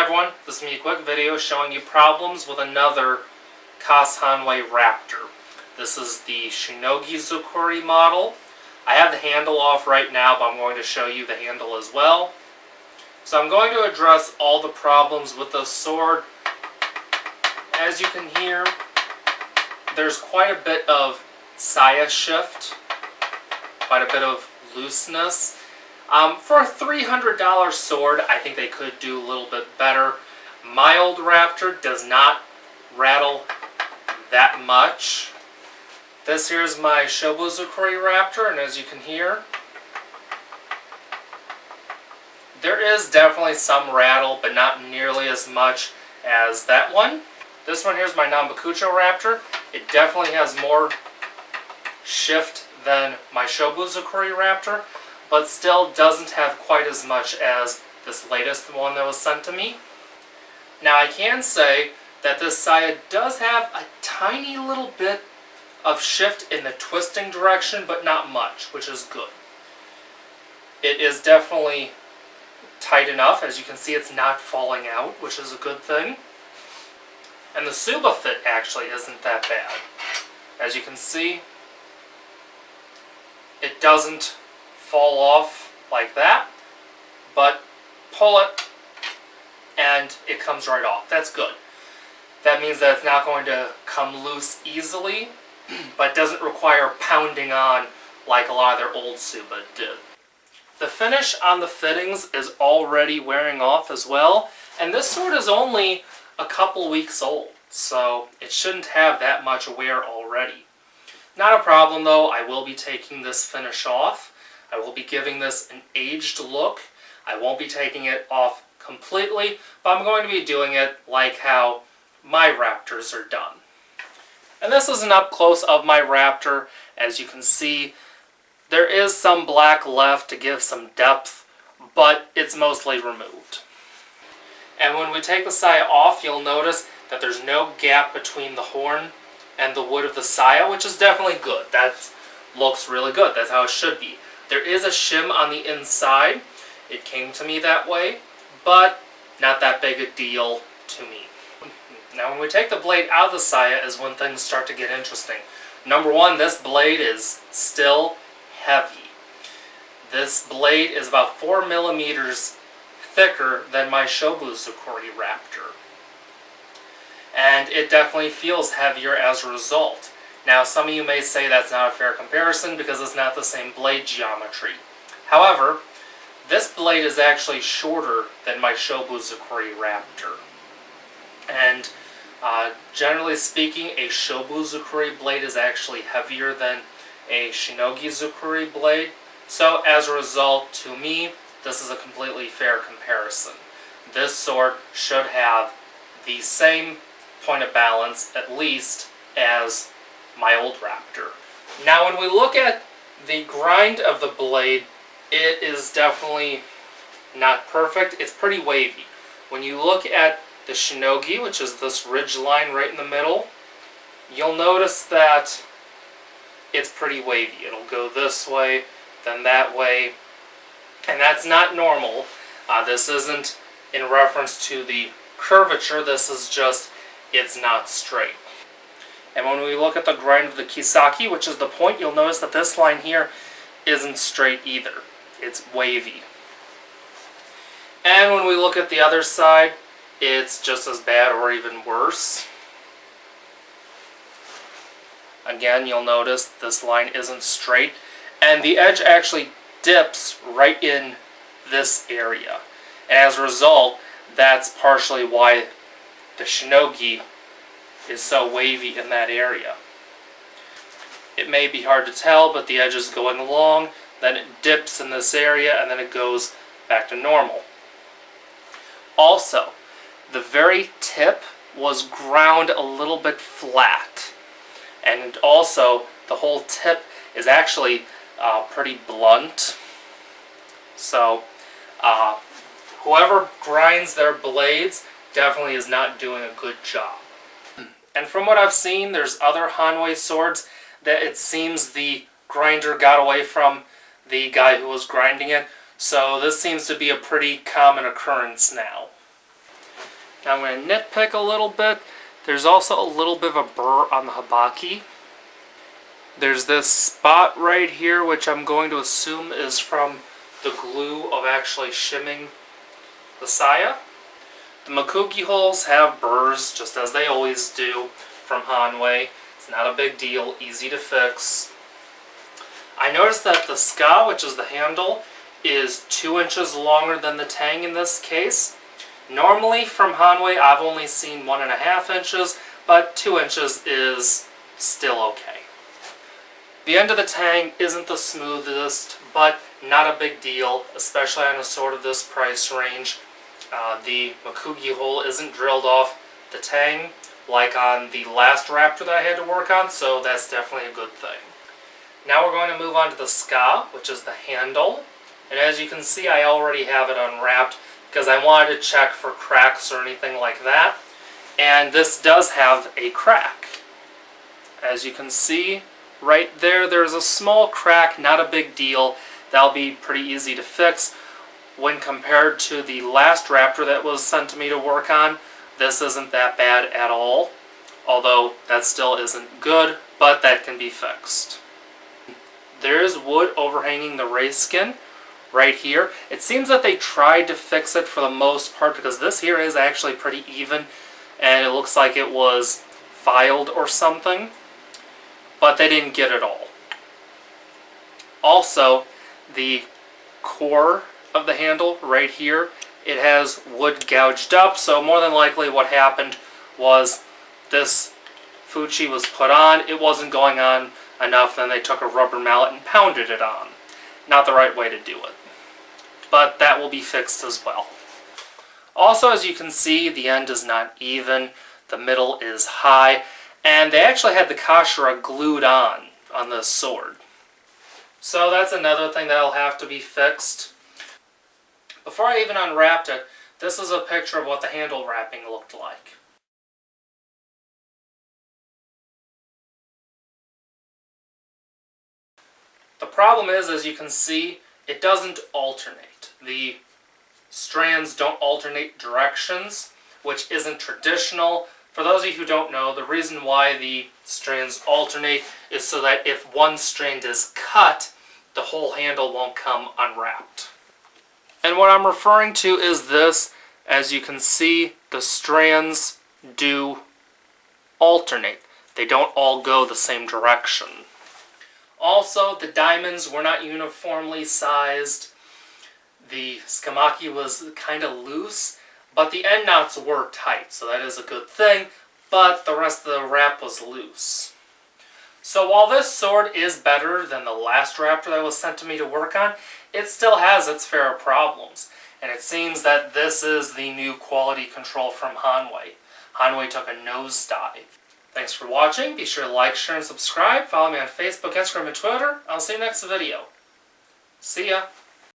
everyone, this is going to be a quick video showing you problems with another Hanway Raptor. This is the Shinogi Zukuri model. I have the handle off right now, but I'm going to show you the handle as well. So I'm going to address all the problems with the sword. As you can hear, there's quite a bit of saya shift, quite a bit of looseness. For a $300 sword, I think they could do a little bit better. My old Raptor does not rattle that much. This here is my Shobu Zukuri Raptor, and as you can hear, there is definitely some rattle, but not nearly as much as that one. This one here is my Nambakucho Raptor. It definitely has more shift than my Shobu Zukuri Raptor, but still doesn't have quite as much as this latest one that was sent to me. Now I can say that this saya does have a tiny little bit of shift in the twisting direction, but not much, which is good. It is definitely tight enough. As you can see, it's not falling out, which is a good thing. And the Suba fit actually isn't that bad. As you can see, it doesn't fall off like that, but pull it and it comes right off. That's good. That means that it's not going to come loose easily, but doesn't require pounding on like a lot of their old Suba did. The finish on the fittings is already wearing off as well, and this sword is only a couple weeks old, so it shouldn't have that much wear already. Not a problem though. I will be taking this finish off. I will be giving this an aged look. I won't be taking it off completely, but I'm going to be doing it like how my Raptors are done. And this is an up close of my Raptor. As you can see, there is some black left to give some depth, but it's mostly removed. And when we take the saya off, you'll notice that there's no gap between the horn and the wood of the saya, which is definitely good. That looks really good. That's how it should be. There is a shim on the inside. It came to me that way, but not that big a deal to me. Now when we take the blade out of the saya is when things start to get interesting. Number one, this blade is still heavy. This blade is about 4 millimeters thicker than my Shobu Zukuri Raptor. And it definitely feels heavier as a result. Now, some of you may say that's not a fair comparison because it's not the same blade geometry. However, this blade is actually shorter than my Shobu Zukuri Raptor. And generally speaking, a Shobu Zukuri blade is actually heavier than a Shinogi Zukuri blade. So, as a result, to me, this is a completely fair comparison. This sword should have the same point of balance, at least, as my old Raptor. Now when we look at the grind of the blade, it is definitely not perfect. It's pretty wavy. When you look at the Shinogi, which is this ridge line right in the middle, you'll notice that it's pretty wavy. It'll go this way, then that way, and that's not normal. This isn't in reference to the curvature, this is just, it's not straight. And when we look at the grind of the Kisaki, which is the point, you'll notice that this line here isn't straight either. It's wavy. And when we look at the other side, it's just as bad or even worse. Again, you'll notice this line isn't straight, and the edge actually dips right in this area. And as a result, that's partially why the Shinogi is so wavy in that area. It may be hard to tell, but the edge is going along, then it dips in this area, and then it goes back to normal. Also, the very tip was ground a little bit flat. And also, the whole tip is actually pretty blunt. So, whoever grinds their blades definitely is not doing a good job. And from what I've seen, there's other Hanway swords that it seems the grinder got away from the guy who was grinding it. So this seems to be a pretty common occurrence now. Now I'm going to nitpick a little bit. There's also a little bit of a burr on the habaki. There's this spot right here, which I'm going to assume is from the glue of actually shimming the saya. The makugi holes have burrs, just as they always do, from Hanwei. It's not a big deal, easy to fix. I noticed that the ska, which is the handle, is 2 inches longer than the tang in this case. Normally from Hanwei I've only seen 1.5 inches, but 2 inches is still okay. The end of the tang isn't the smoothest, but not a big deal, especially on a sword of this price range. The makugi hole isn't drilled off the tang like on the last Raptor that I had to work on, so that's definitely a good thing. Now we're going to move on to the ska, which is the handle. And as you can see, I already have it unwrapped because I wanted to check for cracks or anything like that. And this does have a crack. As you can see, right there, there's a small crack, not a big deal. That'll be pretty easy to fix. When compared to the last Raptor that was sent to me to work on, this isn't that bad at all. Although that still isn't good, but that can be fixed. There is wood overhanging the race skin right here. It seems that they tried to fix it for the most part because this here is actually pretty even and it looks like it was filed or something, but they didn't get it all. Also, the core of the handle right here, it has wood gouged up, so more than likely what happened was this fuchi was put on, it wasn't going on enough, then they took a rubber mallet and pounded it on. Not the right way to do it. But that will be fixed as well. Also, as you can see, the end is not even, the middle is high, and they actually had the kashira glued on this sword. So that's another thing that'll have to be fixed. Before I even unwrapped it, this is a picture of what the handle wrapping looked like. The problem is, as you can see, it doesn't alternate. The strands don't alternate directions, which isn't traditional. For those of you who don't know, the reason why the strands alternate is so that if one strand is cut, the whole handle won't come unwrapped. And what I'm referring to is this. As you can see, the strands do alternate. They don't all go the same direction. Also, the diamonds were not uniformly sized. The skamaki was kind of loose, but the end knots were tight, so that is a good thing, but the rest of the wrap was loose. So while this sword is better than the last Raptor that was sent to me to work on, it still has its fair problems. And it seems that this is the new quality control from Hanwei. Hanwei took a nosedive. Thanks for watching. Be sure to like, share, and subscribe. Follow me on Facebook, Instagram, and Twitter. I'll see you next video. See ya.